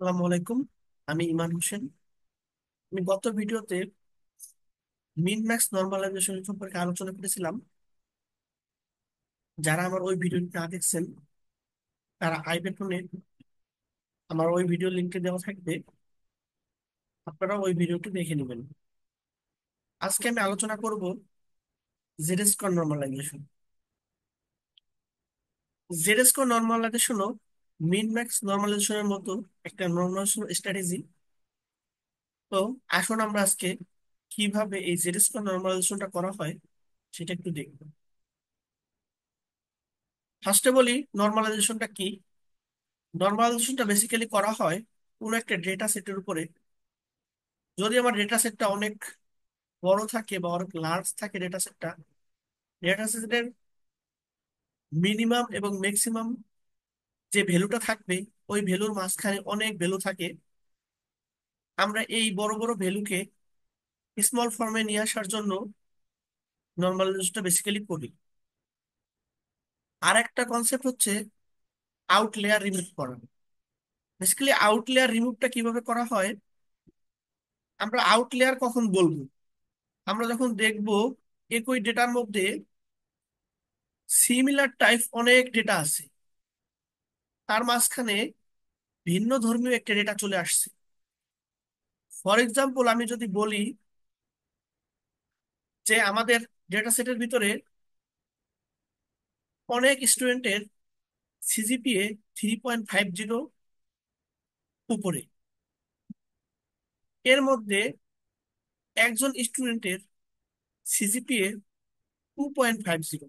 আসসালামু আলাইকুম। আমি ইমান হোসেন। আমি গত ভিডিওতে মিন ম্যাক্স নর্মালাইজেশন সম্পর্কে আলোচনা করেছিলাম। যারা আমার ওই ভিডিওটি না দেখছেন তারা আই বাটনে আমার ওই ভিডিও লিঙ্কটি দেওয়া থাকবে, আপনারা ওই ভিডিওটি দেখে নেবেন। আজকে আমি আলোচনা করব Z square normalisation. Z square নর্মালাইজেশনও মিন ম্যাক্স নর্মালাইজেশনের মতো একটা নর্মালাইজেশন স্ট্র্যাটেজি। তো আসুন আমরা আজকে কিভাবে এই জেড স্কোয়ার নর্মালাইজেশনটা করা হয় সেটা একটু দেখব। ফার্স্টে বলি নর্মালাইজেশনটা কি। নর্মালাইজেশনটা বেসিক্যালি করা হয় কোনো একটা ডেটা সেটের উপরে। যদি আমার ডেটা সেটটা অনেক বড় থাকে বা অনেক লার্জ থাকে, ডেটা সেটের মিনিমাম এবং ম্যাক্সিমাম যে ভ্যালুটা থাকবে ওই ভ্যালুর মাঝখানে অনেক ভ্যালু থাকে। আমরা এই বড় বড় ভ্যালুকে স্মল ফর্মে নিয়ে আসার জন্য নর্মালাইজেশনটা বেসিক্যালি করি। আর একটা কনসেপ্ট হচ্ছে আউটলেয়ার রিমুভ করা। বেসিক্যালি আউটলেয়ার রিমুভটা কিভাবে করা হয়, আমরা আউটলেয়ার কখন বলবো? আমরা যখন দেখব একই ডেটার মধ্যে সিমিলার টাইপ অনেক ডেটা আছে, তার মাঝখানে ভিন্ন ধর্মীয় একটা ডেটা চলে আসছে। ফর এক্সাম্পল আমি যদি বলি যে আমাদের ডেটা সেটের ভিতরে অনেক স্টুডেন্টের সিজিপিএ 3.50 উপরে, এর মধ্যে একজন স্টুডেন্টের সিজিপিএ 2.50।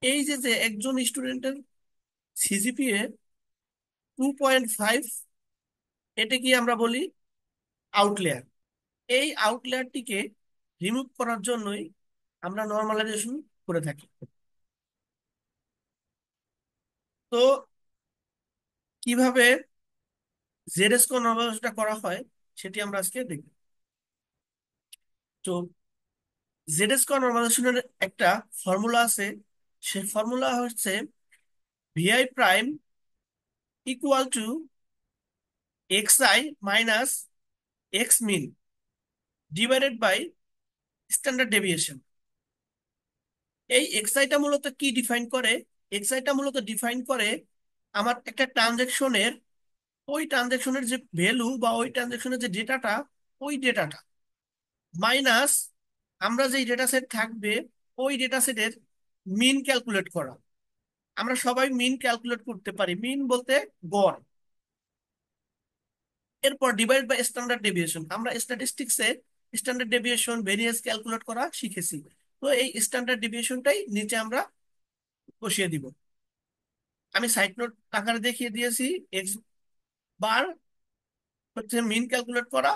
এই যে যে একজন স্টুডেন্টের সিজিপিএ 2.5, এটা কি আমরা বলি আউটলেয়ার। এই আউটলেয়ারটিকে রিমুভ করার জন্যই আমরা নর্মালাইজেশন করে থাকি। তো কিভাবে জেড স্কোয়ার নর্মালাইজেশনটা করা হয় সেটি আমরা আজকে দেখব। তো জেড স্কোয়ার নর্মালাইজেশনের একটা ফর্মুলা আছে। সেই ফর্মুলা হচ্ছে VI prime equal to X I minus X mean divided by standard deviation. এই এক্সআইটা মূলত কি ডিফাইন করে? এক্সআইটা মূলত ডিফাইন করে আমার একটা ট্রানজেকশনের, ওই ট্রানজেকশনের যে ভ্যালু বা ওই ট্রানজেকশনের যে ডেটাটা, ওই ডেটাটা মাইনাস আমরা যেই ডেটা সেট থাকবে ওই ডেটা সেটের মিন ক্যালকুলেট করা। আমরা সবাই মিন ক্যালকুলেট করতে পারি, মিন বলতে গড়। এরপর ডিভাইড বাই স্ট্যান্ডার্ড ডেভিয়েশন, আমরা স্ট্যাটিস্টিক্সে স্ট্যান্ডার্ড ডেভিয়েশন ভেরিয়েন্স ক্যালকুলেট করা শিখেছি। তো এই স্ট্যান্ডার্ড ডেভিয়েশনটাই নিচে আমরা বসিয়ে দিব। আমি সাইড নোট আকারে দেখিয়ে দিয়েছি। এক্স বার হচ্ছে মিন ক্যালকুলেট করা,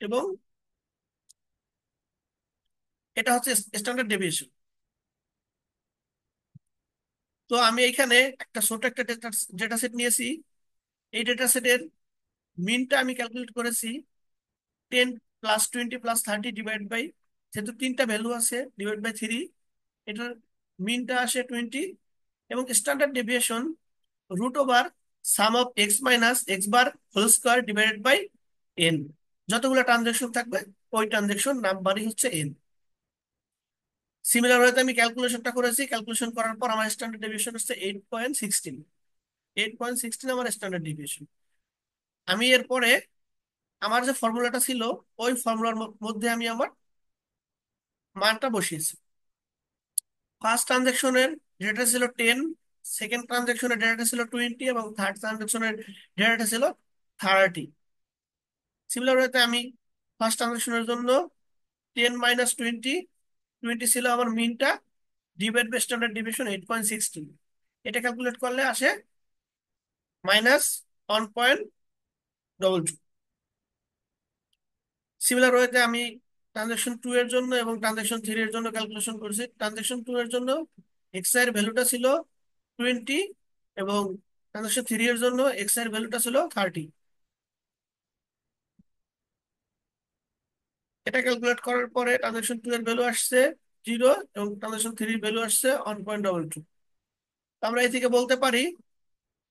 এবং এটা হচ্ছে স্ট্যান্ডার্ড ডেভিয়েশন। তো আমি এখানে একটা ছোট একটা ডেটা সেট নিয়েছি। এই ডেটা সেটের মিনটা আমি ক্যালকুলেট করেছি 10 + 20 + 30 ডিভাইড বাই, যেহেতু তিনটা ভ্যালু আছে, ডিভাইড বাই 3। এটার মিনটা আসে 20, এবং স্ট্যান্ডার্ড ডেভিয়েশন √ওভার sum of X minus X bar whole square divided by N. যতগুলো ট্রানজেকশন থাকবে ওই ট্রানজেকশন নাম্বারই হচ্ছে এন। সিমিলার ওয়েতে আমি ক্যালকুলেশনটা করেছি। ক্যালকুলেশন করার পর আমার স্ট্যান্ডার্ড ডেভিয়েশন হচ্ছে 8.16। 8.16 আমার স্ট্যান্ডার্ড ডেভিয়েশন। আমি এরপরে আমার যে ফর্মুলাটা ছিল ওই ফর্মুলার মধ্যে আমি আমার মানটা বসিয়েছি। ফার্স্ট ট্রানজেকশনের ডেটা ছিল 10, সেকেন্ড ট্রানজেকশনের ডেটা ছিল 20, এবং থার্ড ট্রানজেকশনের ডেটা ছিল 30। সিমিলার ওয়েতে আমি ফার্স্ট ট্রানজেকশনের জন্য 10 - 20, 20 ছিল আমার মিনটা, ডিভাইড বাই স্ট্যান্ডার্ড ডিভিশন 8.16। এটা ক্যালকুলেট করলে আসে -1.22। সিমিলার ওয়েতে আমি ট্রানজাকশন 2 এর জন্য এবং ট্রানজাকশন 3 এর জন্য ক্যালকুলেশন করেছি। ট্রানজাকশন 2 এর জন্য এক্স এর ভ্যালুটা ছিল 20, এবং ট্রানজাকশন 3 এর জন্য এক্স এর ভ্যালুটা ছিল 30। এটা ক্যালকুলেট করার পরে ট্রানজাকশন 2 এর ভ্যালু আসছে 0, এবং ট্রানজাকশন 3 এর ভ্যালু আসছে 1.22। আমরা এই থেকে বলতে পারি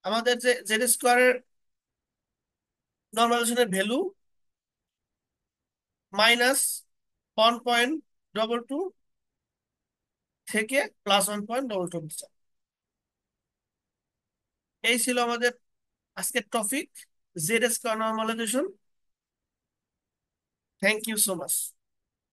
আমাদের যে জেড স্কোয়ারের নর্মালাইজেশনের ভ্যালু -1.22 থেকে +1.22। এই ছিল আমাদের আজকের topic, Z square normalisation. Thank you so much.